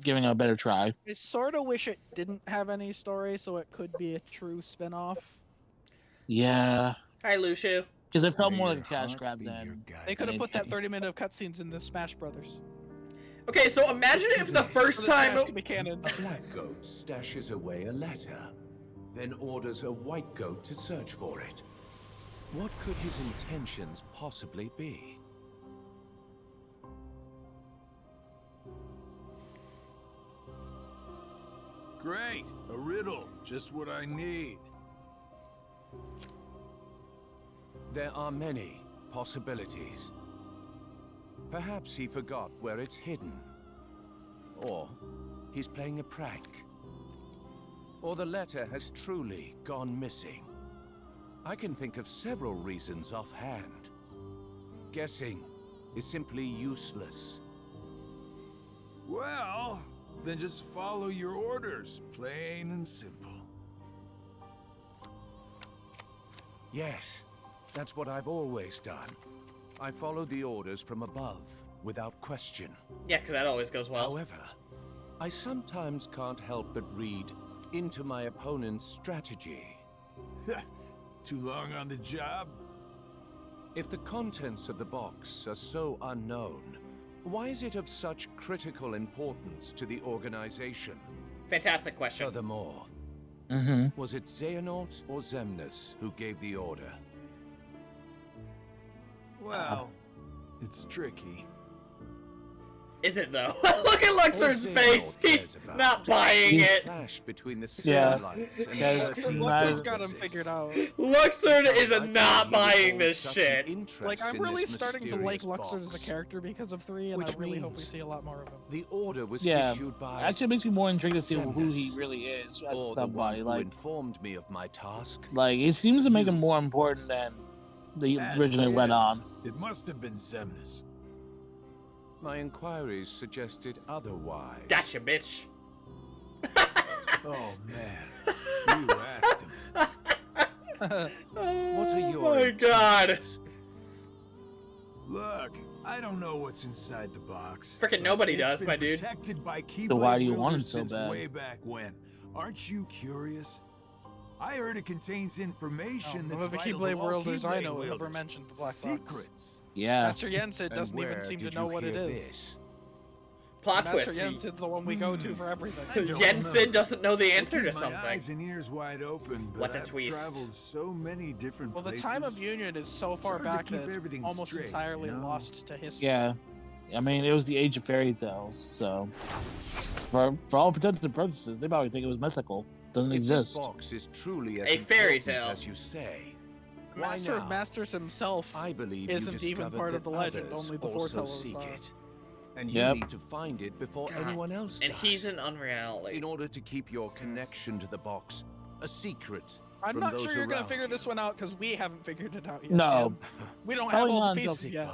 giving it a better try. I sort of wish it didn't have any story, so it could be a true spin-off. Yeah, Hi, Lucio. because it felt May more like your a cash heart grab be than your guide. They could have put that anything. 30-minute of cutscenes in the Smash Brothers. Okay, so imagine if the first So that Smash time. could be canon. A black goat stashes away a letter, then orders a white goat to search for it. What could his intentions possibly be? Great, a riddle, just what I need. There are many possibilities. Perhaps he forgot where it's hidden. Or he's playing a prank. Or the letter has truly gone missing. I can think of several reasons offhand. Guessing is simply useless. Well, then just follow your orders, plain and simple. Yes, that's what I've always done. I followed the orders from above, without question. Yeah, because that always goes well. However, I sometimes can't help but read into my opponent's strategy. Too long on the job? If the contents of the box are so unknown, why is it of such critical importance to the organization? Fantastic question. Furthermore, was it Xehanort or Xemnas who gave the order? Well, it's tricky. Is it though? Look at Luxor's All face. Xehanort He's cares about not buying is it. clash between the Yeah. Lights and Because the Luxor's Luxor's got him figured out. Luxor is Sounds like not he buying holds this such shit. an interest Like, I'm in really this starting to like mysterious Luxor as a box. character because of 3, and Which I really hope we means- see a lot more of him. The order was Yeah, issued by actually, it makes me more intrigued to see who Xemnas. he really is as or somebody. the one who Like, informed me of my task. it seems to make him more important than they originally let on. It must have been Xemnas. My inquiries suggested otherwise. Gotcha, bitch. Oh man, you asked him. What are your Oh my god. intentions? Look, I don't know what's inside the box. Frickin' but nobody it's does, been my dude. Protected by So why do you Keyblade want it Builders so since bad? way back when. Aren't you curious? I heard it contains information None that's of the vital Keyblade to all worlders I Keyblade know ever wielders. mentioned the black box. Secrets. Yeah. Master Yensid And doesn't even where seem to did know you what it hear is. this? Plot Master twist. Yensid's the one we go to for everything. I don't Yensid remember. doesn't know the I answer keep to my something. eyes and ears wide open, but What a I've twist. traveled so many different Well, the places. time of Union is so far hard to back keep that it's everything almost straight, entirely you know? lost to history. Yeah. I mean, it was the age of fairy tales, so for all intents and purposes, they probably think it was mythical. Doesn't If this exist. box is truly as A fairy important tale. as you say, Master why of now? Masters himself I believe isn't you even discovered part that of the legend, others only the also foretellers seek are. it, and Yep. you need to find it before God. anyone else And does. he's an unreality. In order to keep your connection to the box a secret. I'm from not those sure you're gonna around figure you. this one out because we haven't figured it out yet. No, We don't have Probably all not the until pieces the- yet.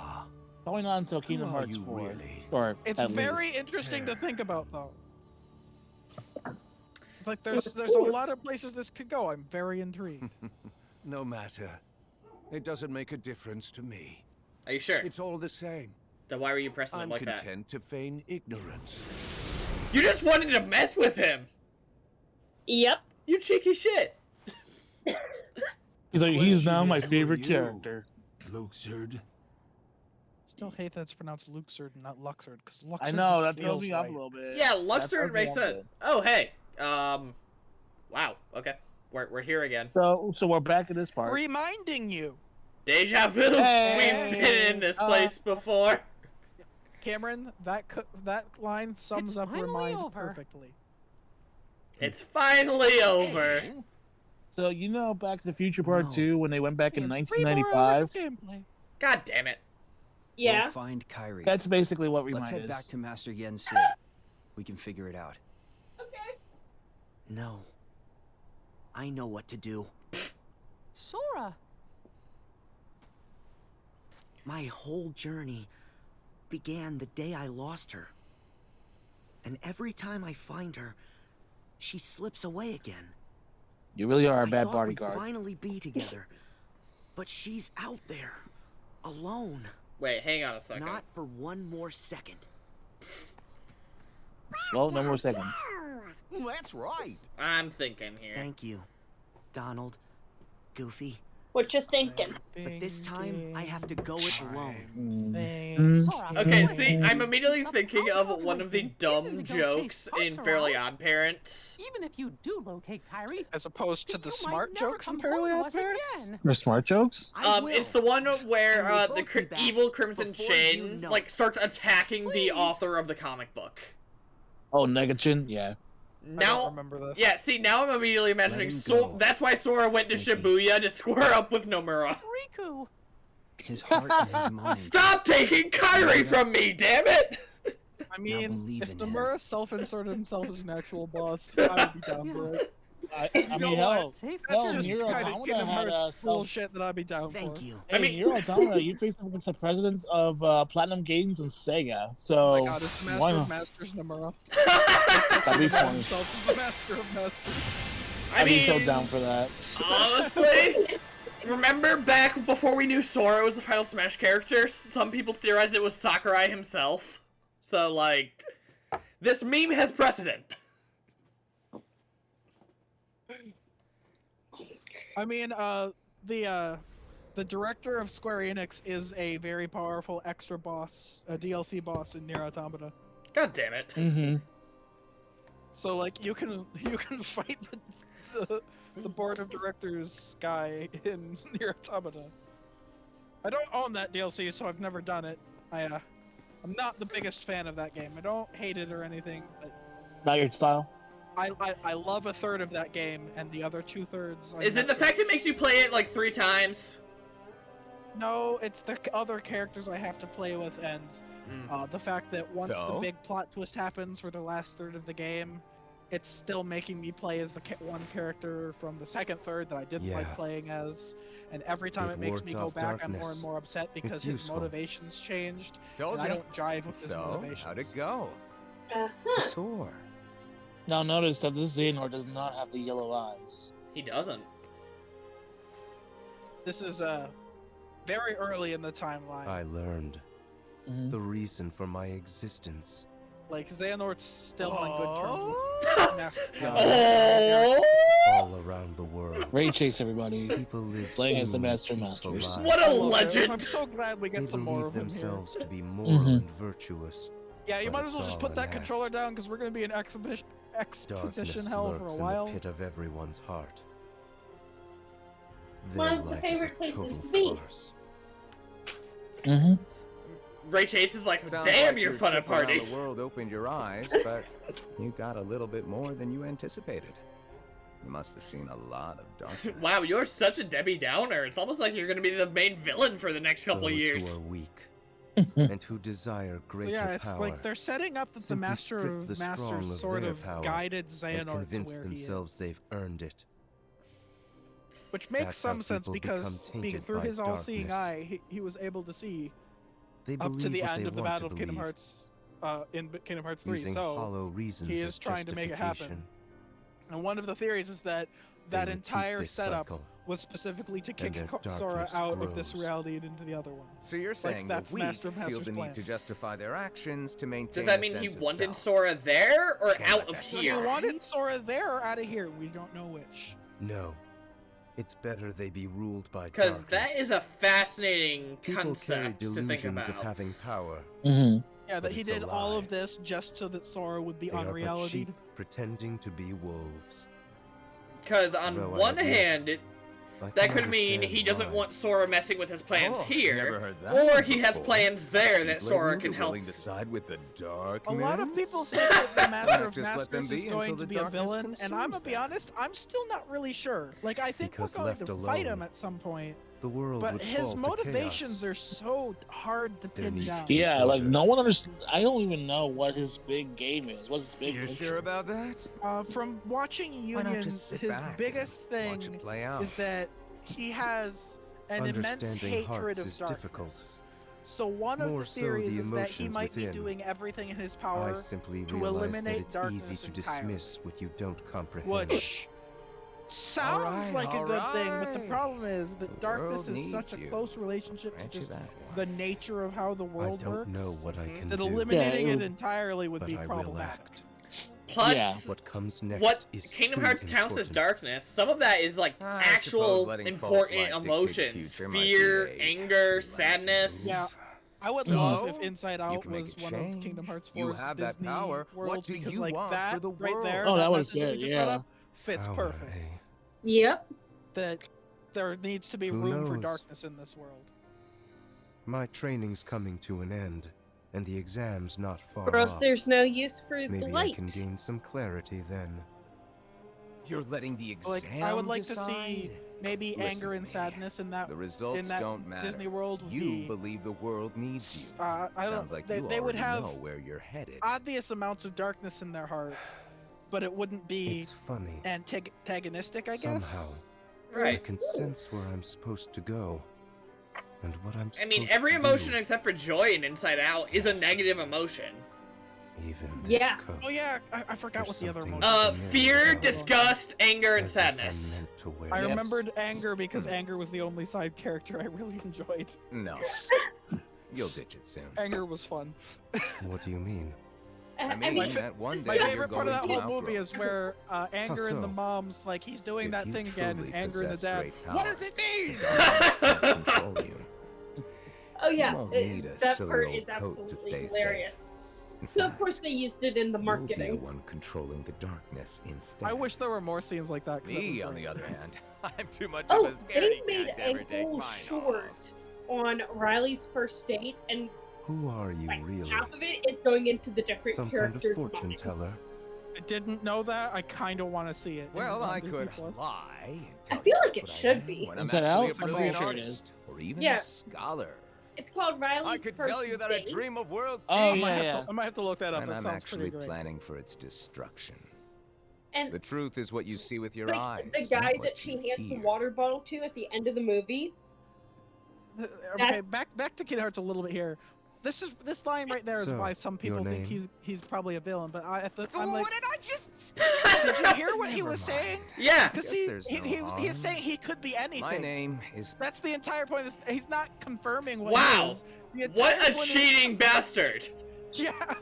probably not until Kingdom are Hearts you 4. really? Or It's at very least. interesting to think about, though. It's like there's a lot of places this could go. I'm very intrigued. No matter. It doesn't make a difference to me. Are you sure? It's all the same. Then why were you pressing him I'm like that? content to feign ignorance. You just wanted to mess with him. Yep. You cheeky shit. He's like, he's Question now my is for favorite you. character. Luxord. Still hate that it's pronounced Luxord and not Luxord, because Luxord I know, just that throws feels me off right. a little bit. Yeah, That Luxor throws me makes off a sense. bit. Oh hey. Wow. Okay. We're here again. So we're back in this part. Reminding you, Deja vu. Hey. We've been in this place before. Cameron, that line sums It's up finally remind over. perfectly. It's finally over. So you know, Back to the Future Part No. 2 when they went back in It's 3 more hours 1995. of gameplay. God damn it. Yeah. We'll find Kyrie. That's basically what Let's Remind head back is. to Master Yen Sid. We can figure it out. Okay. No. I know what to do. Sora! My whole journey began the day I lost her. And every time I find her, she slips away again. You really are a I bad thought bodyguard. we'd finally be together. But she's out there, alone. Wait, hang on a second. Not for one more second. Well, no more seconds. That's right. I'm thinking here. Thank you, Donald, Goofy. What you thinking? But this time, I have to go it alone. Sora. Okay, wait. see, I'm immediately The thinking point of one of the isn't dumb to go jokes chase in bugs Fairly around. Odd Parents. Even if you do locate Kyrie, As opposed to the you might smart never jokes in come Fairly home to Odd us Parents. again. For smart jokes? I will. It's the one where And we'll the both be back evil Crimson before Chin you know like it. starts attacking the Please. author of the comic book. Oh, Negachin? Yeah. I don't Now, remember this. yeah, see, now I'm immediately imagining him so go. that's why Sora went to Thank Shibuya to square up with Nomura. Riku. His heart and his mind. Stop taking Kyrie from me, damn it! I mean, believe if in him. Nomura self-inserted himself as an actual boss, I would be down for it. I know mean, what? hell, Safe That's Hell, just Nero kind of Automata Kingdom had, Hearts self- bullshit that I'd be down Thank for. you. I Hey, mean- Hero Automata, you faced up against the presidents of Platinum Games and Sega, so Oh my god, it's the why Master not? of Masters Nomura. That'd be He funny. himself as the Master of Masters. I I'd be so mean, down for that. honestly, remember back before we knew Sora was the Final Smash character, some people theorized it was Sakurai himself. So, like, this meme has precedent. I mean, the director of Square Enix is a very powerful extra boss, a DLC boss in Nier Automata. God damn it. Mm-hmm. So like you can fight the board of directors guy in Nier Automata. I don't own that DLC, so I've never done it. I'm not the biggest fan of that game. I don't hate it or anything, but Not your style? I love a third of that game, and the other 2/3. Is it the fact it makes you play it like 3 times? No, it's the other characters I have to play with, and the fact that once the So? big plot twist happens for the last third of the game, it's still making me play as the one character from the second third that I didn't like Yeah. playing as, and every time It it makes me wards go off back, I'm more darkness. and more upset because It's his useful. motivations changed, Told and I you. don't jive with his So, motivations. how'd it go? Uh-huh. Tour. Now notice that this Xehanort does not have the yellow eyes. He doesn't. This is very early in the timeline. I learned Mhm. the reason for my existence. Like Xehanort's still on good Oh. terms with Master. Oh! All around the world, Ray Chase, everybody. people live Playing as the seemingly Master peaceful Masters. lives. What I a love it. legend! I'm so glad we They get some more believe of him here. themselves to be moral Mhm. and virtuous. Yeah, you but might as well it's just all put an that act. controller down because we're gonna be in exposition Darkness hell for lurks a in while. the pit of everyone's heart. One Their of the light is a favorite places total to be. farce. Mm-hmm. Ray Chase is like, Sounds damn, like you're your fun at trip around parties. The world opened your eyes, but you got a little bit more than you anticipated. You must have seen a lot of darkness. Wow, you're such a Debbie Downer. It's almost like you're gonna be the main villain for the next couple of Those years. who are weak and who desire So greater yeah, it's power like they're setting up that the simply Master strip of the strong Masters of sort their of power guided and Xehanort to convince where themselves he is. they've earned it. Which makes That's how some sense people because become tainted through by his all-seeing darkness. eye, he was able to see They up believe to the what end they of the want Battle to of Kingdom believe, Hearts in Kingdom Hearts 3. using So hollow reasons he as is trying to make it happen. justification. And one of the theories is that They that repeat entire this setup cycle, was specifically to and kick their Sora darkness out of this grows. reality and into the other one. So you're saying that's the weak Master of feel Master's the need plan. to justify their actions to maintain Does that a mean he sense of wanted self. Sora there or Can't out let of that So here? you wanted Sora there or out of here? We don't know which. No, it's better they be ruled by Because darkness. that is a fascinating People carry concept to think delusions of about. having power. Mm-hmm. Yeah, that But he it's a did all lie. of this just so that Sora would be They on are but reality. sheep pretending to be wolves. Because on Though I one admit, hand, I that can could mean understand he doesn't why. want Sora messing with his plans Oh, here, never heard that or one he has before. plans there that People Sora are can help. willing to side with the dark. A lot of men? people think that the Master of Just let them Masters is be going until to the be a darkness villain, and I'm gonna consumes be them. honest, I'm still not really sure. Like, I think Because we're going left to fight him alone, at some point, The world but would his fall to motivations chaos. are so hard to There pin needs down. to be Yeah, like order. no one understands. I don't even know what his big game is. What's his big? You picture? sure about that? From watching Why not Union, just sit his back biggest and thing watch it play out? is that he has an immense Understanding hatred hearts of is darkness. difficult. So one of More the so theories the is that he emotions might be within. doing everything in his I power simply to realize that eliminate it's darkness easy to entirely. dismiss what you don't comprehend. Which sounds like a good thing, but the alright. problem is that The darkness world is such needs a you. close relationship Grant to you just that one. the nature of how the I world don't works. know what I can That do, eliminating Yeah, it it- entirely would but be I will problematic. act. Plus, Yeah. What comes next what is Kingdom too Hearts counts as important. darkness, some of that is like I actual suppose letting false important light dictate the emotions. future might Fear, be a anger, pretty lousy sadness. move. Yeah. I would So, love if Inside you Out can make was it one of change. Kingdom Hearts 4's You have that Disney power. What worlds, do because you like want that for the right there, world? Oh, that was message that good, you just brought yeah. up, fits Power, perfect. eh? Yep. That there needs to be Who room for knows? darkness in this world. My training's coming to an end, and the exam's not far Or else off. there's no use for Maybe the I light. can gain some clarity then. You're letting the exam Like I would like to see decide? maybe Listen anger to and me. sadness in that The results in that don't matter. Disney World would You be believe the world needs you. I don't Sounds like they, you they would already have know where you're headed. obvious amounts of darkness in their heart, but it wouldn't be It's funny. antagonistic, I guess. Somehow, I Right. can sense where I'm supposed to go, and what I'm I supposed mean, every to emotion do. except for joy in Inside Out is a negative emotion. Even this Yeah. coat, Oh yeah, I forgot There's what the other something emotions. familiar Fear, about it. disgust, anger, and as if I'm sadness. meant to wear I it. remembered anger because anger was the only side character I really enjoyed. No. You'll ditch it soon. Anger was fun. What do you mean? I I mean, mean, that one My day you're favorite part going of that to whole movie outgrow is where Anger and the so? mom's like he's doing If that you thing again, and truly Anger and the possess dad. great What power, does it mean? darkness can't control you. oh yeah, You won't need a that silly part old is coat to absolutely stay hilarious. safe. In So of fact, course they used it in the you'll be the marketing. one controlling the darkness instead. I wish there were more scenes like that. 'cause that Me, was on great. the other hand, I'm too much Oh, of a they scaredy made cat to a ever take whole mine short off. on Riley's first date, and Who are you like really? half of it is going into the different Some kind of characters' fortune minds. teller? I didn't know that. I kind of want to see it. Is Well, it on I Disney could Plus? lie. And tell feel you like that's it what I should am be. when I'm Inside actually Out? a I'm pretty brilliant sure it artist, or even Yeah. a scholar. It's called Riley's I could first tell you that date. I dream of world Oh, peace. yeah. I might have to look that up. And That I'm sounds actually pretty great. planning for its destruction. And The truth is what you see with your like, eyes. the not guy what that she you hands the hear. water bottle to at the end of the movie. Okay, back to Kid Hearts a little bit here. This line right there is So, why some people your think name? he's probably a villain. But I'm like, What did I just? did you hear what he Never was saying? mind. Yeah. Because Guess there's no he's harm. saying he could be anything. My name is. That's the entire point of this. He's not confirming what Wow. he is. The entire What a point is- cheating bastard! Yeah.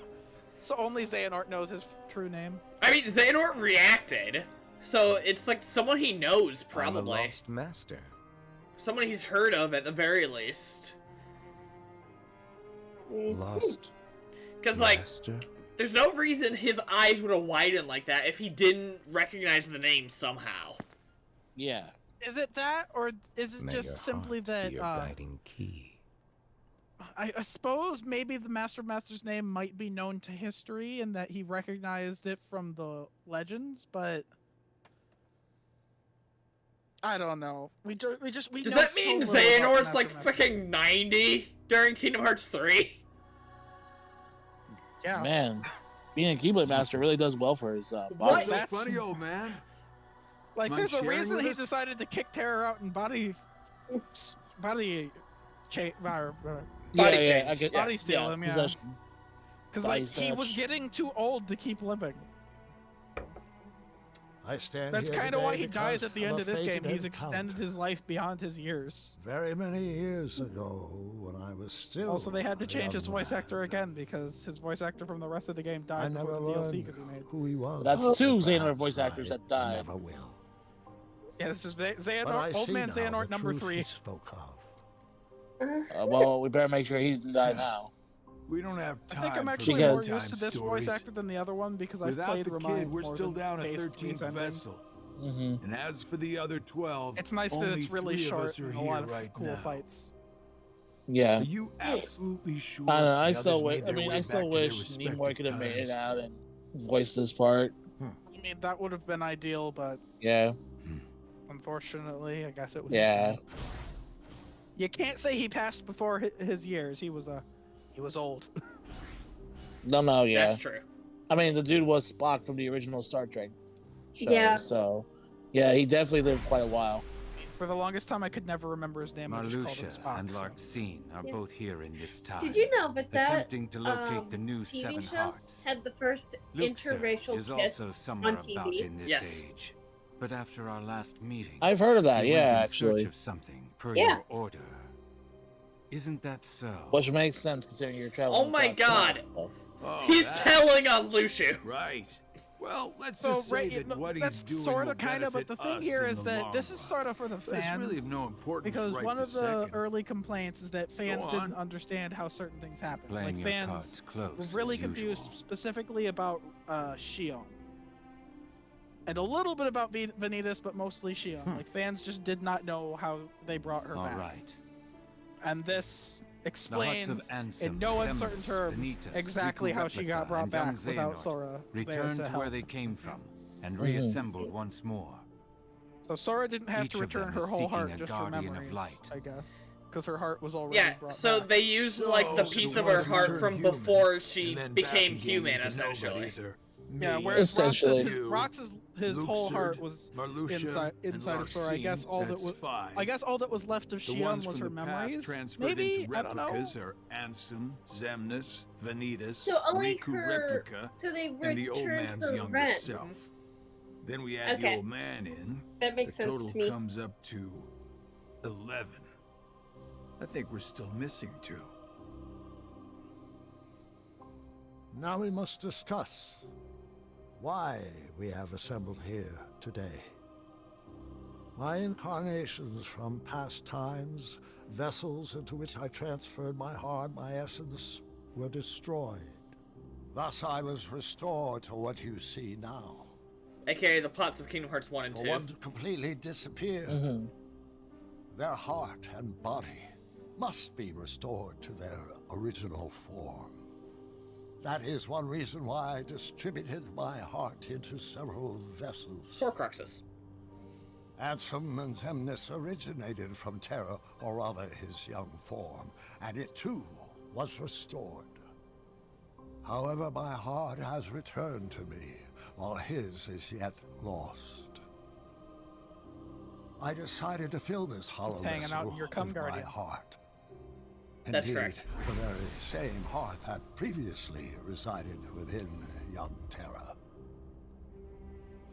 So only Xehanort knows his true name. I mean, Xehanort reacted, so it's like someone he knows, I'm a probably. lost master. Someone he's heard of at the very least. Lost Because, like, master? there's no reason his eyes would have widened like that if he didn't recognize the name somehow. Yeah. Is it that, or is it May just your simply heart that? be your guiding key. I suppose maybe the Master of Master's name might be known to history and that he recognized it from the legends, but I don't know. We Does know that mean so little about Xehanort's Master like of Master. freaking 90 during Kingdom Hearts 3? Yeah. Man, being a Keyblade Master really does well for his What's body. so That's- funny, old man? Like, Mind there's a sharing reason with he us? decided to kick Terror out and body Yeah, Body yeah, change. I get, Body steal him, yeah. possession. because Body like he was snatch. getting too old to keep living. I stand That's here kind of why today he dies because at the end a of this fate game. that He's didn't extended count. his life beyond his years. Very many years ago, when I was still. Also, they had to a change his young voice actor man, again because his voice actor from the rest of the game I died never before the DLC learned could be made. who he was. So that's two Perhaps Xehanort voice I actors that died. Never will. Yeah, this is But I Xehanort, Old see Man now Xehanort the number truth 3. he spoke of. Well, we better make sure he doesn't die now. We don't have I time think I'm for actually Because- more bedtime used to this stories. voice actor than the other one because I've Without played the Remind kid, we're more still than down a Base 13th Ascending. vessel. Mm-hmm. And as for the other 12, It's nice that only it's really 3 of short us are and a here lot of right cool now. fights. Yeah. Are you absolutely sure? I don't know. I the still others wish. made I their mean, way I still back to their wish Nimoy respective could have made it times? out and voiced this part. I mean, that would have been ideal, but Yeah. unfortunately, I guess it was. Yeah. You can't say he passed before his years. He was old. No, yeah. That's true. I mean, the dude was Spock from the original Star Trek show. Yeah. So, yeah, he definitely lived quite a while. For the longest time, I could never remember his name. I just called him Marluxia Spock. and so. Larxene are Yeah. both here in this time. Did you know that attempting to locate the new TV Seven show Hearts? had the first Luxor interracial is kiss also somewhere on about TV? in this Yes. age. But after our last meeting, I've heard of that. you Yeah, went in search actually, of something per Yeah. your order. Isn't that so? which makes sense considering you're traveling. Oh my across god! time, so. Oh, He's that- telling on Lucio. Right. Well, let's So just say right, that what that's he's doing sort will of kind of, but benefit the thing us here in is the that long this is run. sort of for the But it's fans. really of no importance Because right one this of the second. early complaints is that fans Go didn't on. understand how certain things happen. Playing Like your fans cards close, were really as confused usual. specifically about Shion. And a little bit about Vanitas, but mostly Shion. Like fans just did not know how they brought her All back. right. And this The explains hearts of Ansem, in no uncertain Semnus, terms Vanitas, exactly Riku how she got Replica, brought and back young without Xehanort Sora there returned to to help. where they came from and Mhm. reassembled once more. So Sora didn't have Each to of return them her is whole heart, seeking a just her guardian of memories, light. I guess. Because her heart was already Yeah, brought so back. they used like the So, piece the of her ones who heart turned from human before she and then back became again human, into essentially. nobodies are Yeah, me, whereas Essentially. Rox's his whole heart was Marluxia, inside and of Sora. I guess Larcene, all that that's was five. I guess all that was left of The Shion ones was from her the past memories. transferred Maybe into I don't know. replicas are Ansem, Xemnas, Vanitas, So like Riku her, Replica, so they and the old returned man's her younger rent. self. Then we add the Okay. old man in. That makes the sense total to me. comes up to 11. I think we're still missing 2. Now we must discuss why we have assembled here today. My incarnations from past times, vessels into which I transferred my heart, my essence, were destroyed. Thus I was restored to what you see now. AKA the plots of Kingdom Hearts 1 and For 2. one to completely disappear, their heart and body must be restored to their original form. That is one reason why I distributed my heart into several vessels. Horcruxes. Ansem and Xemnas originated from Terra, or rather his young form, and it too was restored. However, my heart has returned to me, while his is yet lost. I decided to fill this hollow hanging out in vessel your cum with my guardian. heart. That's Indeed, correct. the very same heart that previously resided within young Terra.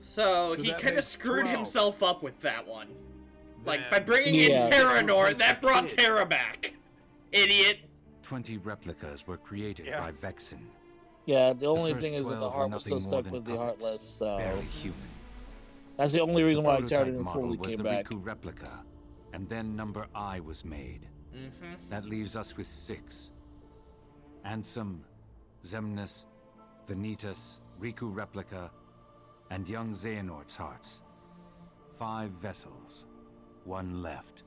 So, So he that kind of makes screwed 12. himself up with that one. Like, by Then- bringing Yeah. in Terranor, Replace that the brought kid. Terra back. Idiot. 20 replicas were created Yeah. by Vexen. Yeah, the only first thing is that the 12 were heart was still nothing more stuck than with the puppets, Heartless, so barely human. that's the only reason The why Terra prototype didn't model fully was came the back. Riku replica, and then number I was made. Mm-hmm. That leaves us with 6. Ansem, Xemnas, Vanitas, Riku replica, and young Xehanort's hearts. 5 vessels. 1 left.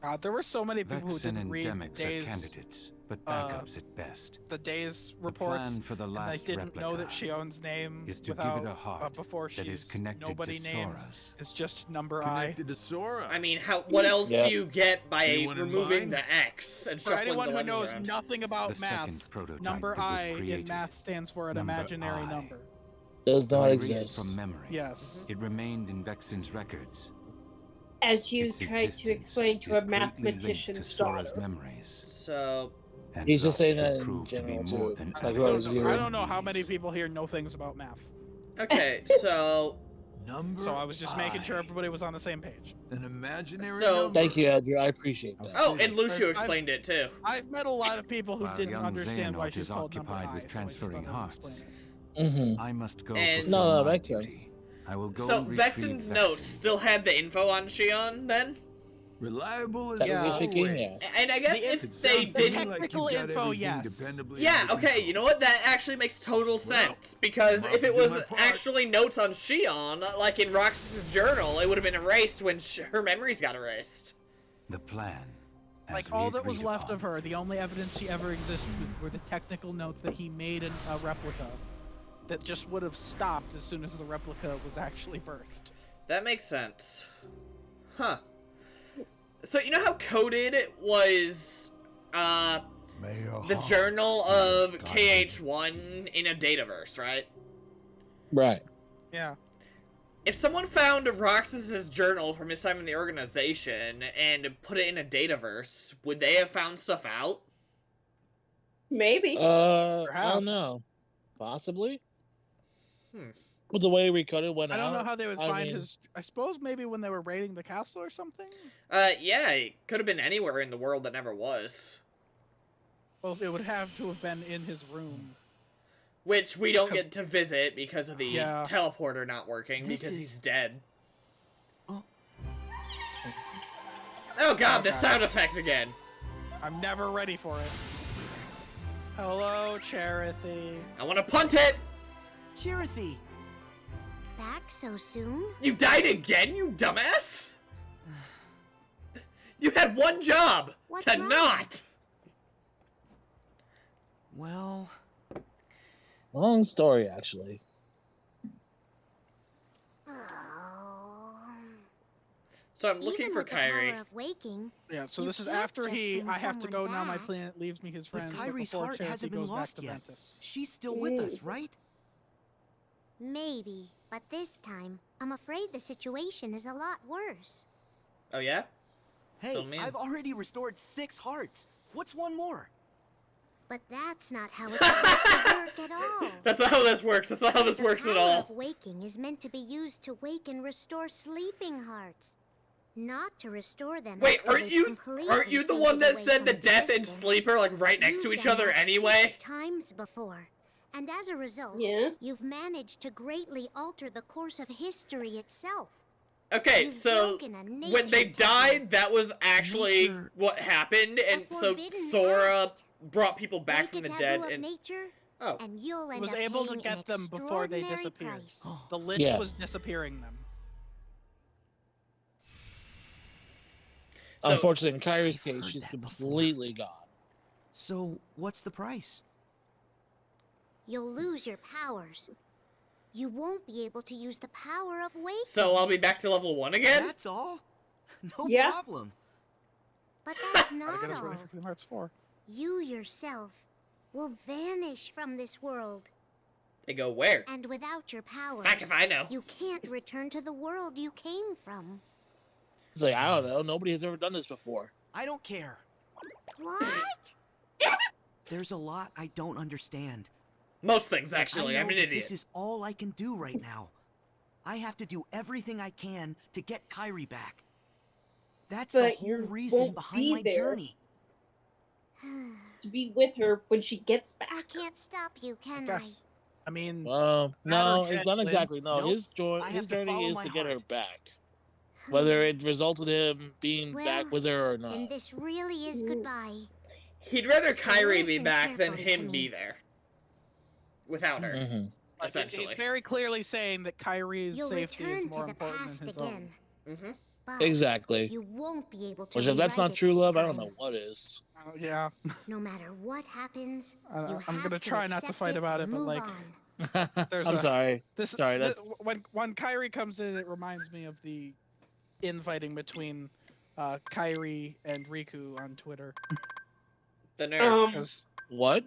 God, there were so many people who Vexen didn't and read Demyx are Days, candidates, but backups at best. the Days The reports, plan for the and they last didn't know that replica Shion's name is to without, give it a heart before that is she's connected nobody to named. Sora's. It's just number I. Connected to Sora. I mean, what else Yeah. do you get by Anyone in removing mind? the X and For shuffling anyone the who letters knows around? nothing about The math, second prototype number that was I in created. math stands for an Number imaginary I. number. Does not Erased exist. from memory. Yes. It remained in Vexen's records. As you Its tried to existence explain to is a greatly linked to mathematician's Sora's daughter. memories. So, And He's just thus saying should that in prove to be general, more too. than Like I what don't, was know, zero. I don't know how many people here know things about math. okay, so Number So I was just making sure I. everybody was on the same page. An imaginary So- number. Thank you, Andrew. I appreciate that. oh, and Lucio I've- explained it too. I've met a lot of people who While didn't young understand why Xehanort she's is called number occupied I, with so I just transferring thought I would hearts. explain it. Mm-hmm. I must go And- fulfill No, that my makes sense. duty. I will go So, and retrieve Vexen's Vexen. notes still had the info on Shion then? Reliable as Technically Yeah. speaking, always. yeah. And I guess The if It they sounds to me didn't... like Technical you've got info, everything yes. dependably Yeah, under okay, control. you know what? That actually makes total sense. Because I'm if it off to do was my part. actually notes on Shion, like in Roxas' journal, it would have been erased when her memories got erased. The plan. as Like we all that was agreed left upon. of her, the only evidence she ever existed were the technical notes that he made in a replica that just would have stopped as soon as the replica was actually birthed. That makes sense. Huh. So you know how Coded was, May your the heart journal be of guided. KH1 in a dataverse, right? Right. Yeah. If someone found Roxas's journal from his time in the organization and put it in a dataverse, would they have found stuff out? Maybe. I Perhaps. don't know. Possibly. With the way Ricotta went I out. don't know how they would I find mean, his. I suppose maybe when they were raiding the castle or something. Yeah, it could have been anywhere in the world that never was. Well, it would have to have been in his room. Which we don't get to visit because of the Yeah. teleporter not working, This because is- he's dead. Oh. Oh god, the Okay. sound effect again. I'm never ready for it. Hello, Charity. I want to punt it! Chirithy! Back so soon? You died again, you dumbass? You had one job! What's to wrong? not! Well... long story, actually. So I'm looking Even for with the Kyrie. power of waking, Yeah, so you this is can't after just he. bring I have to go someone now. My back. planet leaves me his But friends. Kyrie's before heart Charity hasn't been goes back lost to yet. Ventus. She's still with us, right? maybe, but this time, I'm afraid the situation is a lot worse. Oh yeah? Hey, Fill me in. I've already restored 6 hearts. What's one more? But that's not how it's supposed to work at all. That's not how this works. That's not how this works at The power all. of waking is meant to be used to wake and restore sleeping hearts, not to restore them. Wait, after aren't they've you completely the one faded that away said from that death and existence. sleep are like right next to You've each done other that anyway? 6 times before, and as a result, Yeah. you've managed to greatly alter the course of history itself. Okay, You've so broken a when they nature died, that was actually Nature- what happened, and so forbidden Sora act. brought people back Break from a the taboo dead, of and nature, oh, and you'll end Was up able to paying get an them before they extraordinary disappeared. price. The Lich Yeah. was disappearing them. So- Unfortunately, in Kyrie's case, heard she's that before. completely gone. So, what's the price? You'll lose your powers. You won't be able to use the power of waking. so I'll be back to level 1 again? That's all? No Yeah. problem. But that's Gotta not get us all. ready for Kingdom Hearts 4. You yourself will vanish from this world, They go where? and without your powers, Fuck if I know. you can't return to the world you came from. It's like, I don't know. Nobody has ever done this before. I don't care. What? There's a lot I don't understand. Most things, But actually. I I'm know an that idiot. This is all I can do right now. I have to do everything I can to get Kyrie back. That's the But whole you reason won't behind be my there. journey. To be with her when she gets back. I can't stop you, I can I? guess. I mean, No, Matter it's not Caitlyn. exactly. No, Nope. his I his have to journey follow is my to get her heart. back. Whether it resulted him being Well, back with her or not. Then this really is goodbye. He'd rather So Kyrie be listen back than carefully to him me. be there. Without her, Mhm. like, he's essentially. very clearly saying that Kyrie's You'll safety is return more to the important past than his again. own. Mm-hmm. But Exactly. you won't be able to Which, if that's rewrite not it true this love, I don't time. know what is. Yeah. No matter what happens, I- you I'm have gonna to try not to accept fight about and it, but, move like, on. There's I'm a- sorry. This Sorry, th- that's when Kyrie comes in, it reminds me of the infighting between Kyrie and Riku on Twitter. The nerve. 'Cause- what?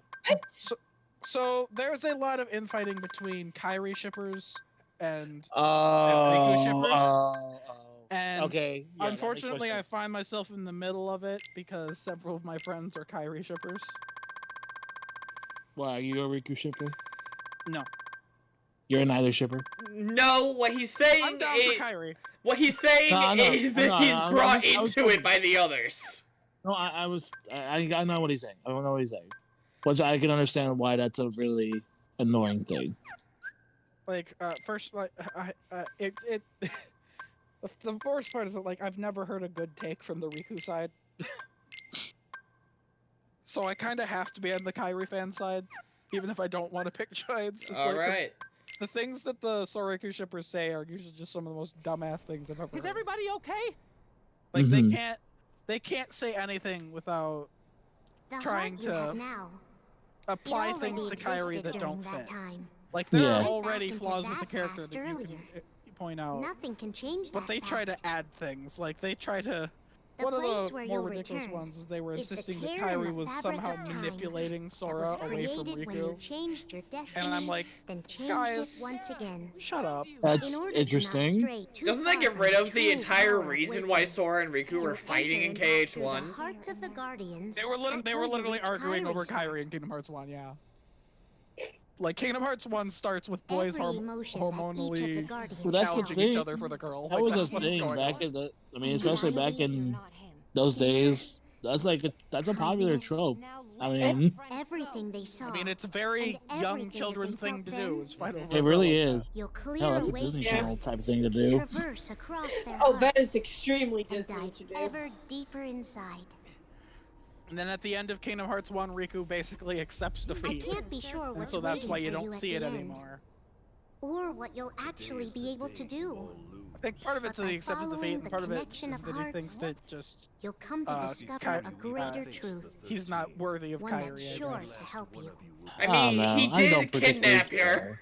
so there's a lot of infighting between Kyrie shippers and Riku Oh, shippers. And okay. Yeah, that makes more unfortunately, I sense. find myself in the middle of it because several of my friends are Kyrie shippers. Why, are you a Riku shipper? No, You're neither shipper? No, what he's saying I'm down for is... Kyrie. What he's saying No, I know, is I know, that he's I brought was into joking. it by the others. No, I know what he's saying. I don't know what he's saying. Which I can understand why that's a really annoying thing. Like, first, like, the worst part is that, like, I've never heard a good take from the Riku side. So I kind of have to be on the Kyrie fan side, even if I don't want to pick sides. It's like, 'cause Alright. the things that the Soriku shippers say are usually just some of the most dumbass things I've ever Is heard. everybody okay? Like, Mhm. they can't say anything without The trying heart you have to now, apply it things to already Kyrie existed that during don't that fit. time. Like, there Yeah. are Right already back into flaws with that the character past that you earlier. can point out. Nothing can change But that they try fact. to add things. Like, they try to... The One of place the where more you'll ridiculous return ones was they were is the insisting that tear in Kyrie the was fabric somehow of time manipulating that Sora was away from created when you Riku. changed your destiny, And I'm like, then changed guys, it once again. shut up. That's In order to not interesting. stray too Doesn't that far get from rid the of the true entire power of reason why waking, Sora and Riku you'll were fighting in enter and pass through KH1? the hearts of the Guardians They were until you literally reach arguing over Kyrie's heart. Kyrie in Kingdom Hearts 1, yeah. Like Kingdom Hearts 1 starts with boys Every emotion that each of the hormonally guardians Well, that's the challenging thing. each other for the girl. That Like, was that's a what is thing going back on. in the. I mean, especially back in those days. That's like that's a popular trope. I mean, everything they saw. I mean, it's a very and young everything children that they thing to felt do. then, Is fight over. it really is. You'll clear Hell, that's a away Disney from Channel type thing to do. traverse across their Oh, that hearts is extremely and Disney dive to do. ever deeper inside. And then at the end of Kingdom Hearts 1, Riku basically accepts defeat. I can't be sure And what's so that's waiting why you for don't at see the it end, anymore. or what you'll actually be able to do. I think part of it's But that by he accepted defeat, following and the part of it connection is of that he thinks hearts, that just You'll come to discover Ky- a greater truth, he's not worthy of one Kairi. that's I sure guess. to help you. I mean, don't know. he I don't did particularly kidnap care. her.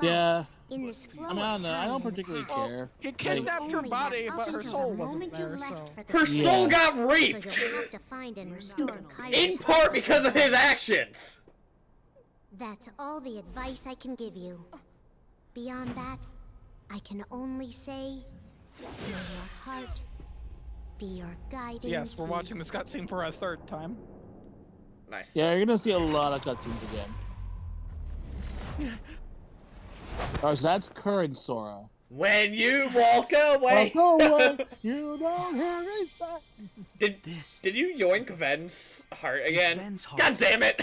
Yeah. In this flow I mean, I don't know. I don't of time particularly and past, care. He Like, kidnapped her only body, have but up her until soul the wasn't moment you there. left So for the Her past. soul got So raped! you'll have to find and restore In Kairi's part heart. because of his actions! That's all the advice I can give you. Beyond that, I can only say, may your heart be your guiding yes, we're key. watching this cutscene for a third time. Nice. Yeah, you're gonna see a lot of cutscenes again. Alright, so that's current Sora. When you walk away! Walk away, you don't hear me say. Did you yoink Ven's heart again? Ven's heart. God damn it!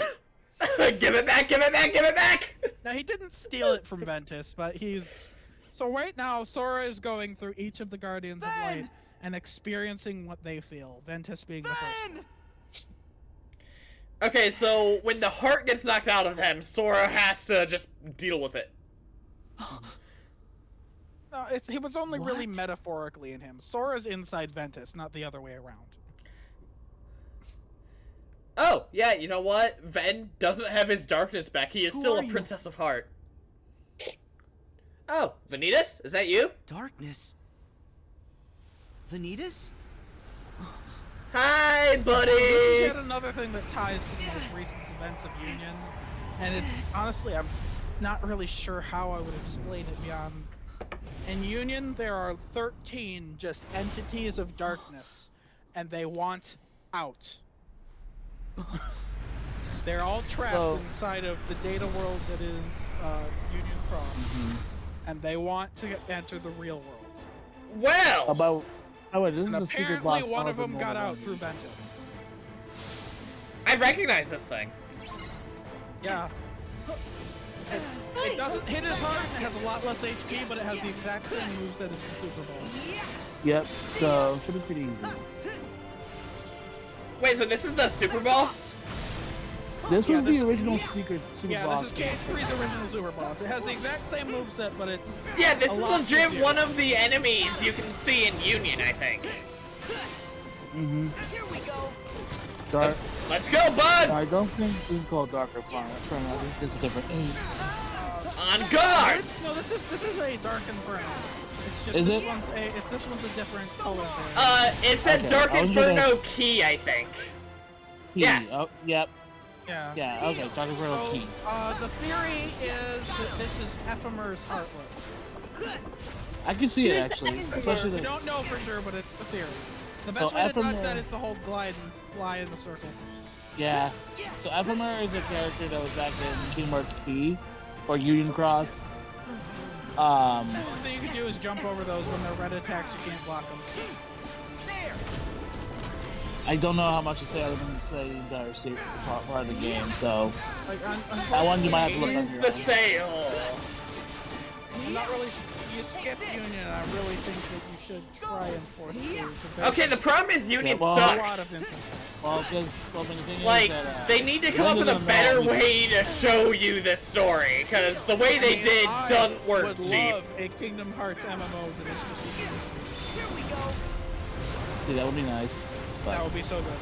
Give it back, give it back, give it back! Now, he didn't steal it from Ventus, but he's... So right now, Sora is going through each of the Guardians of Light and experiencing what they feel, Ventus being the first. Okay, so when the heart gets knocked out of him, Sora has to just deal with it. No, he was only really metaphorically in him. Sora's inside Ventus, not the other way around. Oh, yeah, you know what? Ven doesn't have his darkness back. He is still a Princess of Heart. Oh, Vanitas? Is that you? Darkness? Vanitas? Hi, buddy! This is yet another thing that ties to the most recent events of Union, and it's honestly, I'm not really sure how I would explain it beyond. In Union, there are 13 just entities of darkness, and they want out. They're all trapped inside of the data world that is Union Cross, and they want to enter the real world. Well! About. Oh wait, this And is a secret apparently boss. one of puzzle them got mode. out through Ventus. I recognize this thing. Yeah. It doesn't hit as hard, it has a lot less HP, but it has the exact same moveset as the Super Bowl. Yep. So should be pretty easy. Wait, so this is the super boss? This was this- the original secret super Yeah, boss. this is KH3's original Super Boss. It has the exact same moveset, but it's Yeah, this a is lot legit easier. one of the enemies you can see in Union, I think. Mm-hmm. Here we go. Dark. Let's go, bud! I don't think this is called Darker Planet. I think this is different. On guard! No, this is a Dark Inferno. It's just Is this it? one's a different color variant. It said Okay, Dark I was Inferno gonna- Key, I think. Yeah. Yeah. Oh, yep. Yeah. Yeah. Okay. Darker Inferno So, Key. the theory is that this is Ephemer's Heartless. I can see it actually, especially We the. don't know for sure, but it's the theory. The So best way to dodge Ephemer- that is to hold glide and fly in the circle. Yeah. So Ephemer is a character that was back in Kingdom Hearts Key or Union Cross. The only thing you can do is jump over those when they're red attacks. You can't block them. I don't know how much to say other than to say the entire part of the game. So Like, that one you might have to look Use on your the own. sail. I'm not really. You skip Union, and I really think that you should try and force it. 'cause there's Okay, the problem is Union well, a lot of sucks. info. Well, because the thing Like, is that, they need to the come up thing with a doesn't better know- way to show you this story, because the way they did I doesn't work, would Chief. love a Kingdom Hearts MMO that is just Union. See, that would be nice. That would be so good.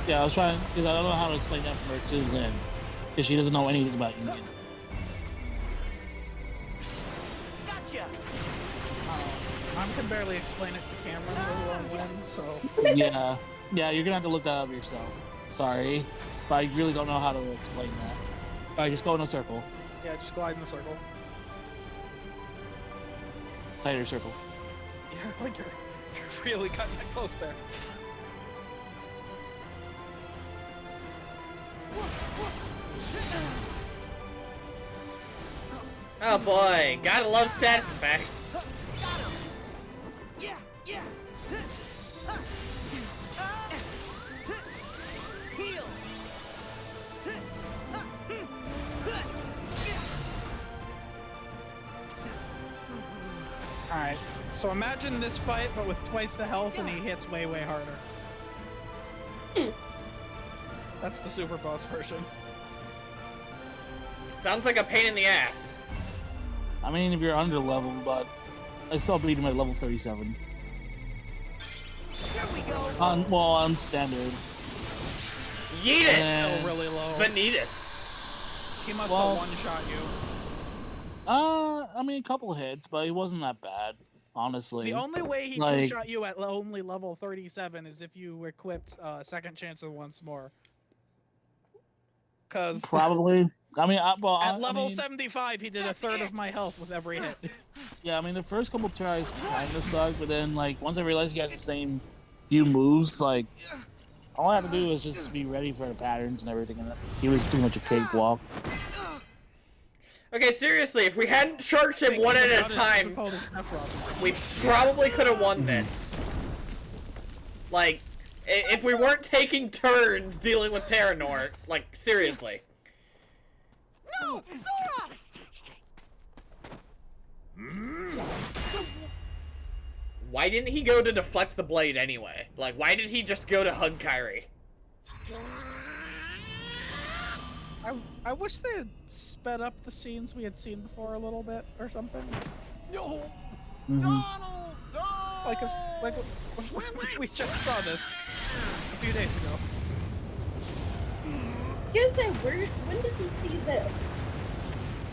Yeah, I was trying because I don't know how to explain that for her to Lynn because she doesn't know anything about Union. Gotcha. I can barely explain it to Cameron, let alone Lynn, so. Yeah, yeah, you're gonna have to look that up yourself. Sorry, but I really don't know how to explain that. All right, just go in a circle, Yeah, just glide in the circle. tighter circle. Yeah, like you're really cutting it close there. Oh boy, gotta love status effects. Alright, so imagine this fight, but with twice the health, and he hits way, way harder. That's the super boss version. Sounds like a pain in the ass. I mean, if you're under level, but I still beat him at level 37. On standard. Yeetus! Still really low. Vanitas. He must have one-shot you. I mean, a couple hits, but he wasn't that bad, honestly. The only way he Like- two-shot you at only level 37 is if you equipped Second Chance of Once More. Cause Probably. I mean, at level 75, he did a third of my health with every hit. Yeah, I mean, the first couple tries kind of sucked, but then, like, once I realized he has the same few moves, like, all I had to do was just be ready for the patterns and everything, and he was pretty much a cakewalk. Okay, seriously, if we hadn't charged him one at a time, we probably could have won this. Like, if we weren't taking turns dealing with Terranort, like, seriously. No! Sora! Why didn't he go to deflect the blade anyway? Like, why did he just go to hug Kairi? I wish they had sped up the scenes we had seen before a little bit or something. No. Like we just saw this a few days ago. I was gonna say, when did you see this?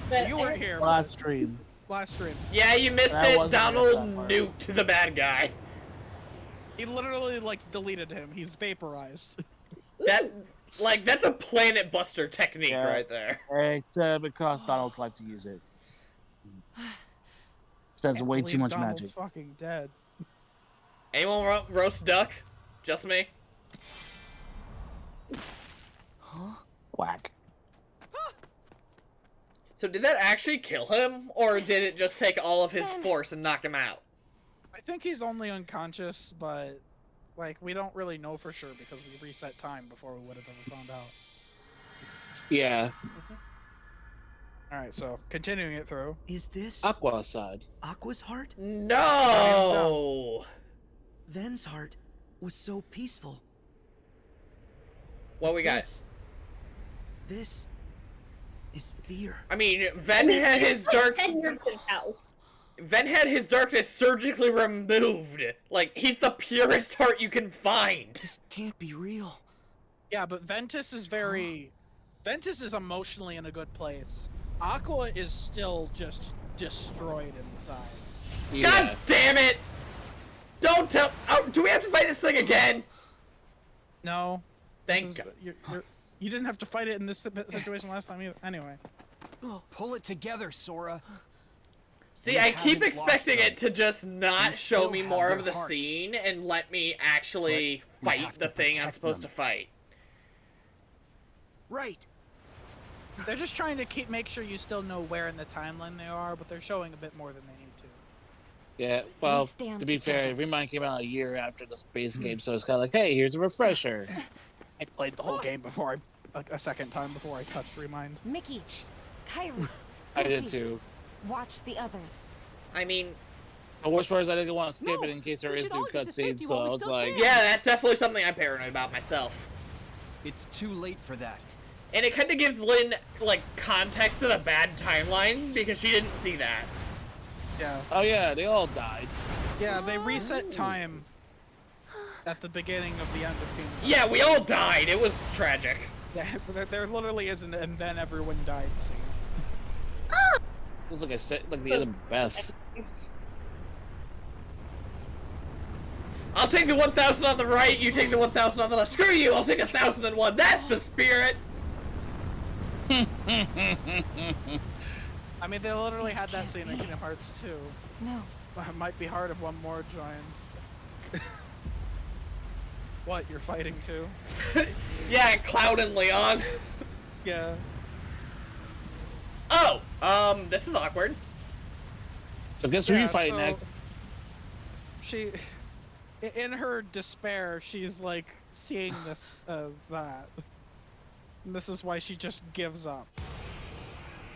But You weren't here. Last stream. Last stream. Yeah, you missed That it. wasn't Donald that part. nuked the bad guy. He literally like deleted him. He's vaporized. That's a Planet Buster technique Yeah. right there. Except it cost Donald's life to use it. That's way too much Donald's magic. fucking dead. Anyone roast duck? Just me? Quack. So did that actually kill him, or did it just take all of his force and knock him out? I think he's only unconscious, but like we don't really know for sure because we reset time before we would have ever found out. Yeah. Alright, so continuing it through. Is this Aqua's side. Aqua's heart? No! Ven's heart was so peaceful. What we got? This is fear. I mean, Ven had his dark. 10 years in hell. Ven had his darkness surgically removed. Like, he's the purest heart you can find. This can't be real. Yeah, but Ventus is Ventus is emotionally in a good place. Aqua is still just destroyed inside. God damn it! Don't tell. Oh, do we have to fight this thing again? No. Thank God. You didn't have to fight it in this situation last time either. Anyway. Pull it together, Sora. See, We I keep haven't expecting lost it to just not We show still me have more their of the hearts. scene and let me actually But we fight have the to thing I'm protect supposed them. to fight. Right. They're just trying to make sure you still know where in the timeline they are, but they're showing a bit more than they need to. Yeah, well, stand to be fair, together. Remind came out a year after the base game, so it's kind of like, hey, here's a refresher. I played the whole game before a second time before I touched Remind. Mickey, Kyrie, I did Goofy, too. watch the others. I mean, The worst part is I didn't want to skip No, it in case there we is should new all get to cutscenes, safety while so we it's still like, can. yeah, that's definitely something I'm paranoid about myself. It's too late for that. And it kind of gives Lynn, like, context to the bad timeline because she didn't see that. Yeah. oh yeah, they all died. Yeah, they reset time at the beginning of the end of Kingdom Hearts. Yeah, we all died. It was tragic. Yeah, there literally isn't, and then everyone died scene. It was like like the end of Beth. I'll take the 1,000 on the right, you take the 1,000 on the left. Screw you, I'll take 1,001. That's the spirit! I mean, they literally had that scene in Kingdom Hearts 2. No. But it might be hard if one more joins. What, you're fighting too? Yeah, Cloud and Leon. Yeah. Oh, this is awkward. So guess who Yeah, you fight so- next? She, in her despair, she's like seeing this as that. And this is why she just gives up.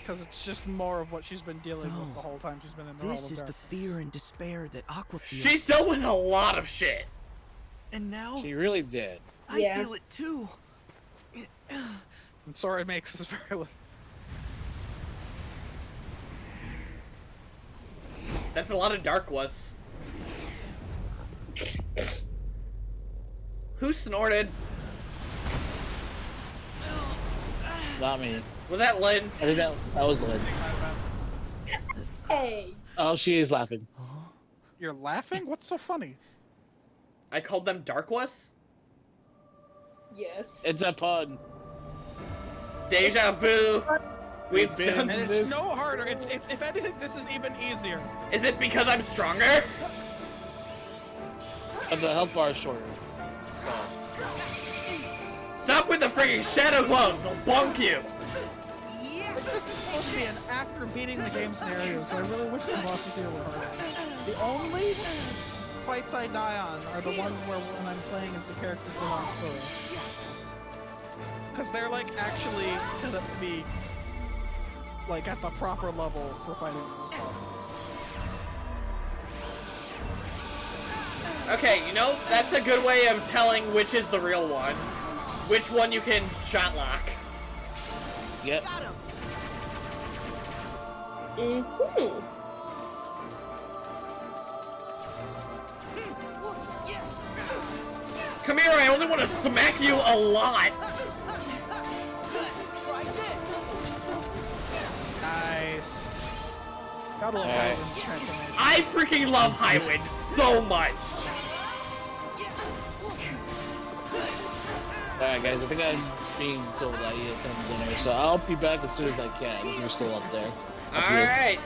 Because it's just more of what she's been dealing with the whole time she's been in the This is the fear and despair that Aqua feels. She's dealt with a lot of shit. And now She really did. I feel it too. And Sora makes this very. That's a lot of Darkwas. Who snorted? Not me. Was that Lynn? I think that was Lynn. Hey. Oh, she is laughing. You're laughing? What's so funny? I called them Darkwas? Yes. It's a pun. Deja vu. We've done And this. it's no harder. It's if anything, this is even easier. Is it because I'm stronger? But the health bar is shorter. So. Stop with the freaking shadow clones. I'll bonk you. This is supposed to be an after beating the game scenario, so I really wish the bosses here were harder. The only fights I die on are the ones where when I'm playing as the characters belong to Sora. Because they're like actually set up to be like at the proper level for fighting those bosses. Okay, you know, that's a good way of telling which is the real one. Which one you can shot lock. Yep. Come here, I only want to smack you a lot. Nice. Gotta love Highwind's transformation. I freaking love Highwind so much. Alright guys, I think I'm being told I need to attend dinner, so I'll be back as soon as I can if you're still up there. Alright.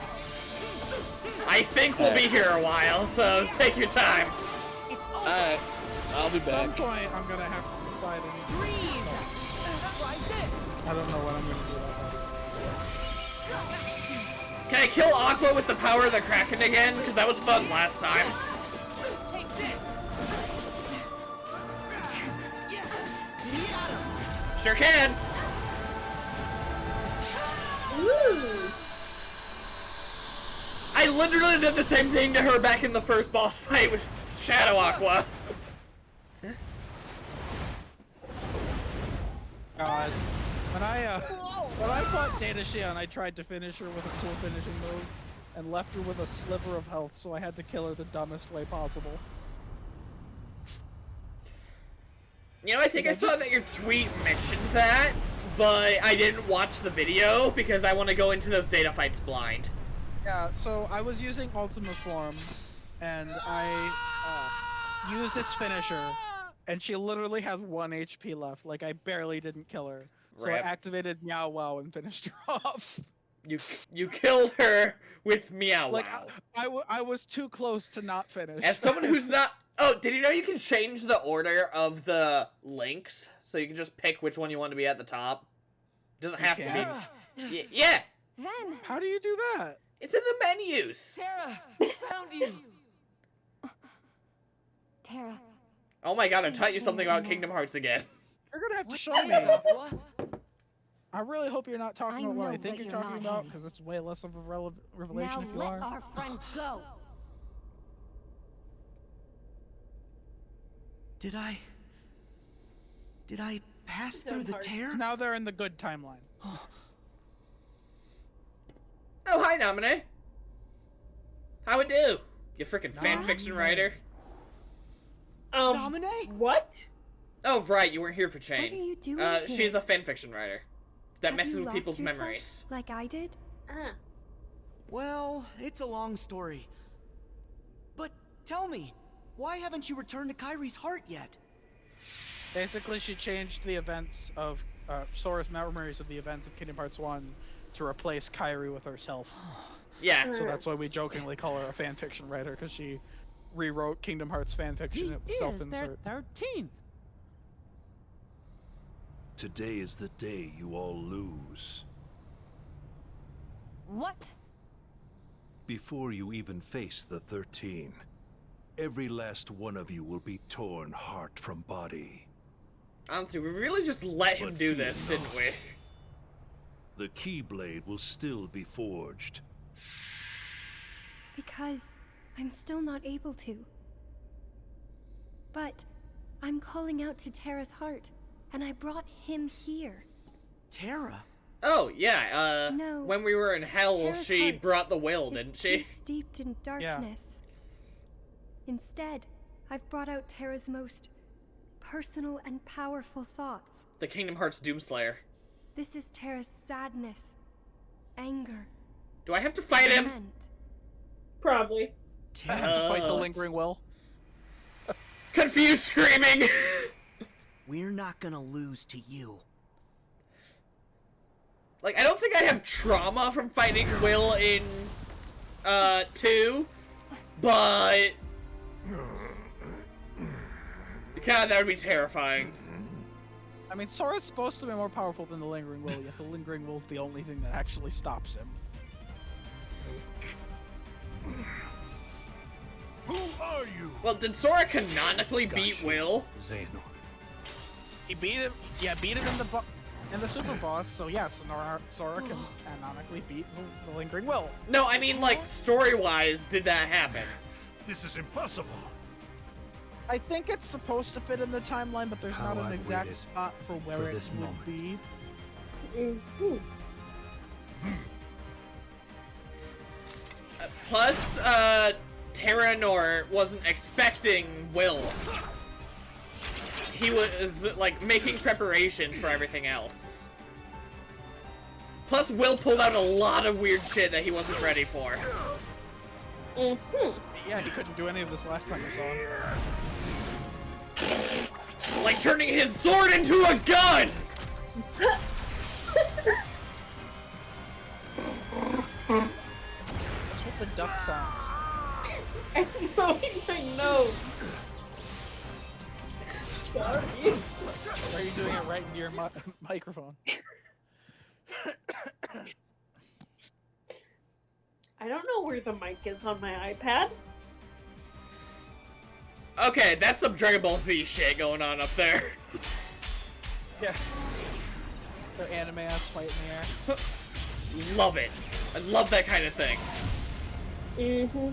I think we'll be here a while, so take your time. Alright, I'll be At some back. point, I'm gonna have to decide. I don't know what I'm gonna do about that. Can I kill Aqua with the power of the Kraken again? Because that was fun last time. Sure can. Ooh. I literally did the same thing to her back in the first boss fight with Shadow Aqua. God. When I fought Data Shion, I tried to finish her with a cool finishing move and left her with a sliver of health, so I had to kill her the dumbest way possible. You know, I think I saw that your tweet mentioned that, but I didn't watch the video because I want to go into those data fights blind. Yeah, so I was using Ultima Form, and I used its finisher, and she literally had 1 HP left. Like, I barely didn't kill her. So Rip. I activated Meow Wow and finished her off. You killed her with Meow Like, Wow. I was too close to not finish. As someone who's not... Oh, did you know you can change the order of the links? So you can just pick which one you want to be at the top? It doesn't have to be... Yeah! Then, how do you do that? It's in the menus! Terra, found you! Terra. Oh my god, I taught you something about Kingdom Hearts again. You're gonna have to show me. I really hope you're not talking about what I think you're talking about, because it's way less of a revelation Now if you let are. our friend go. Did I pass through the tear? Now they're in the good timeline. Oh, hi, Namine. How it do? You freaking fanfiction writer. What? Oh, right, you weren't here for Chain. What are you doing She's here? a fanfiction writer. That Have messes you with lost people's yourself memories. Like I did? Well, it's a long story. But tell me, why haven't you returned to Kyrie's heart yet? Basically, she changed the events of Sora's memories of the events of Kingdom Hearts 1 to replace Kairi with herself. Yeah. So that's why we jokingly call her a fanfiction writer, because she rewrote Kingdom Hearts fanfiction. It was self-insert. 13th. Today is the day you all lose. What? Before you even face the 13, every last one of you will be torn heart from body. Honestly, we really just let him do this, didn't we? The Keyblade will still be forged. Because I'm still not able to. But I'm calling out to Terra's heart, and I brought him here. Terra? Oh, yeah, No, when we were in hell, Terra's she heart brought the will, is didn't she? too steeped in darkness. Instead, I've brought out Terra's most personal and powerful thoughts. The Kingdom Hearts Doomslayer. This is Terra's sadness, anger. Do I have to fight him? lament. Probably. Fight the lingering will. Confused screaming! We're not gonna lose to you. Like, I don't think I have trauma from fighting Will in, 2, but... God, that would be terrifying. I mean, Sora's supposed to be more powerful than the lingering will, yet the lingering will's the only thing that actually stops him. Who are you? Well, did Sora canonically beat Will? Xehanort. He beat him, beat him in the super boss, so yes, Sora can canonically beat the lingering will. No, I mean, like, story-wise, did that happen? This is impossible. I think it's supposed to fit in the timeline, but there's How not an I've exact waited spot for where for it this would moment. be. Plus, Terranor wasn't expecting Will. He was, like, making preparations for everything else. Plus, Will pulled out a lot of weird shit that he wasn't ready for. Yeah, he couldn't do any of this last time we saw him. Like turning his sword into a gun! That's what the duck sounds. I know. Sorry. Why are you doing it right into your microphone? I don't know where the mic is on my iPad. Okay, that's some Dragon Ball Z shit going on up there. Yeah. The anime ass fight in the air. Love it. I love that kind of thing. Mm-hmm.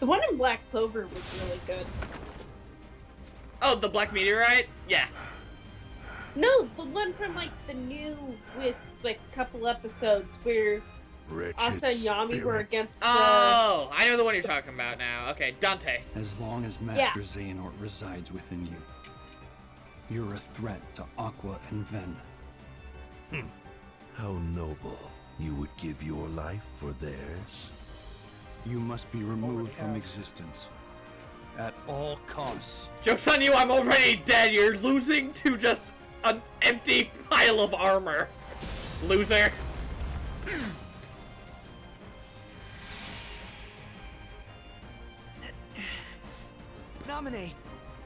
The one in Black Clover was really good. Oh, the Black Meteorite? Yeah. No, the one from like the newest like couple episodes where Asa and Yami were against the... Oh, I know the one you're talking about now. Okay, Dante. As long as Master Xehanort resides within you, you're a threat to Aqua and Ven. How noble. You would give your life for theirs? You must be removed from existence. At all costs. Joke's on you, I'm already dead. You're losing to just an empty pile of armor. Loser. Naminé,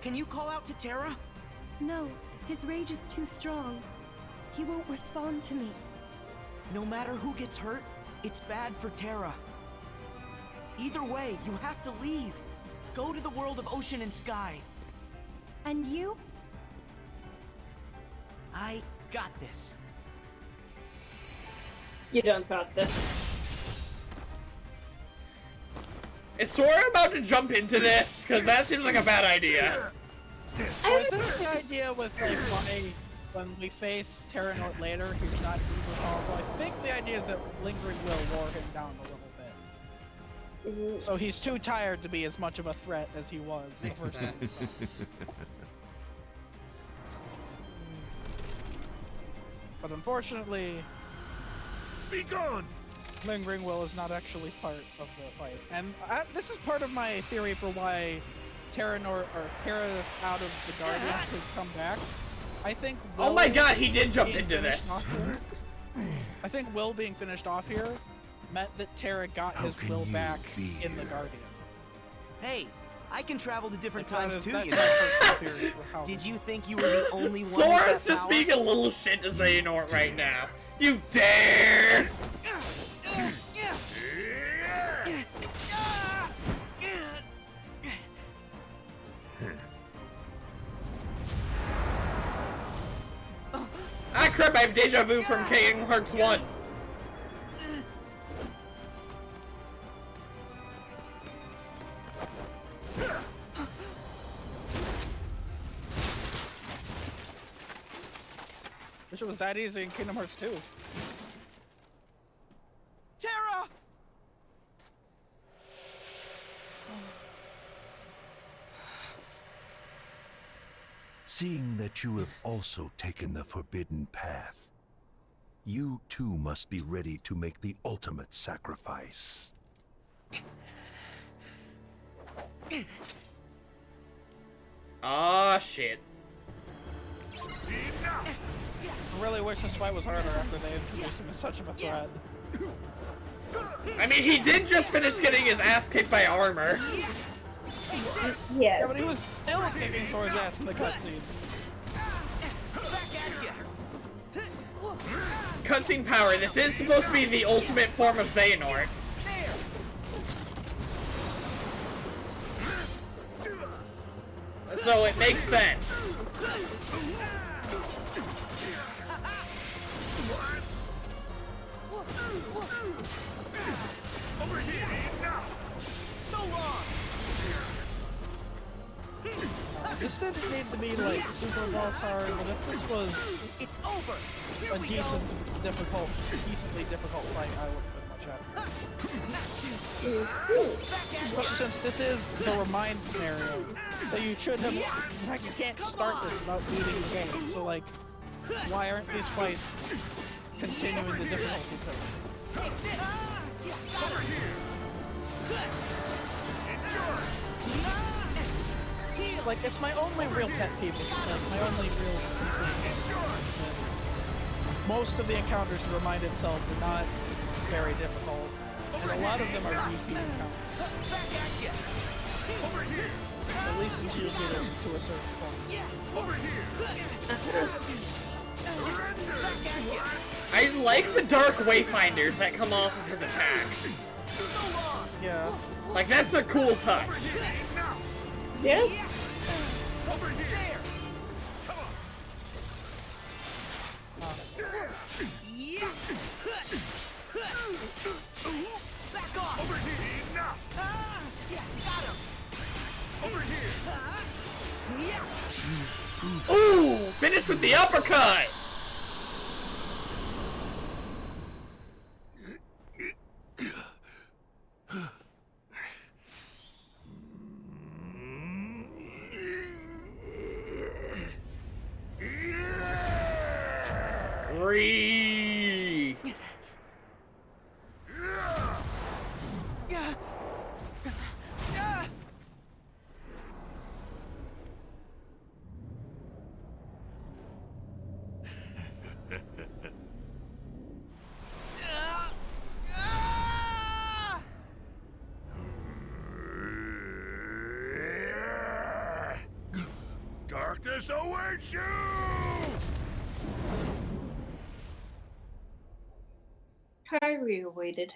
can you call out to Terra? No, his rage is too strong. He won't respond to me. No matter who gets hurt, it's bad for Terra. Either way, you have to leave. Go to the world of Ocean and Sky. And you? I got this. You don't got this. Is Sora about to jump into this? Because that seems like a bad idea. I think the idea with like when we face Terranort later, he's not uber powerful. I think the idea is that Lingering will wore him down a little bit. So he's too tired to be as much of a threat as he was the first time we saw him. But unfortunately, be gone! Lingering will is not actually part of the fight. And this is part of my theory for why Terra out of the Guardians could come back. I think Will Oh my god, he did jump into this! I think Will being finished off here meant that Terra got his will back in the Guardian. Hey, I can travel to different Like, times too, that's you my know. personal theory for how Did this you works. think you were the only one with Sora's that just power? being a little shit to Xehanort right now. You dare! I have deja vu from Kingdom Hearts 1. Wish it was that easy in Kingdom Hearts 2. Terra! Seeing that you have also taken the forbidden path, you too must be ready to make the ultimate sacrifice. Ah, shit. I really wish this fight was harder after they introduced him as such of a threat. I mean, he did just finish getting his ass kicked by armor. Yeah. But he was still kicking Sora's ass in the cutscene. Cutscene power. This is supposed to be the ultimate form of Xehanort. So it makes sense. Over here! Now! So long! This didn't need to be like super boss hard, but if this was It's over! a decently difficult fight, I would have been much happier. Especially since this is the remind scenario, so you should have, like, you can't start this without beating the game. So like, why aren't these fights continuing the difficulty curve? Over here! Like, it's my only real pet peeve. Like, my only real most of the encounters in Remind itself are not very difficult, and a lot of them are repeat encounters. Over here! At least until you get us to a certain point. Over here! I like the dark wayfinders that come off of his attacks. Yeah. Like, that's a cool touch. Yeah. Over here! Come on! Back off! Over here! Now! Got him! Over here! Ooh! Finish with the uppercut! Three. Darkness awaits you! Kyrie awaited.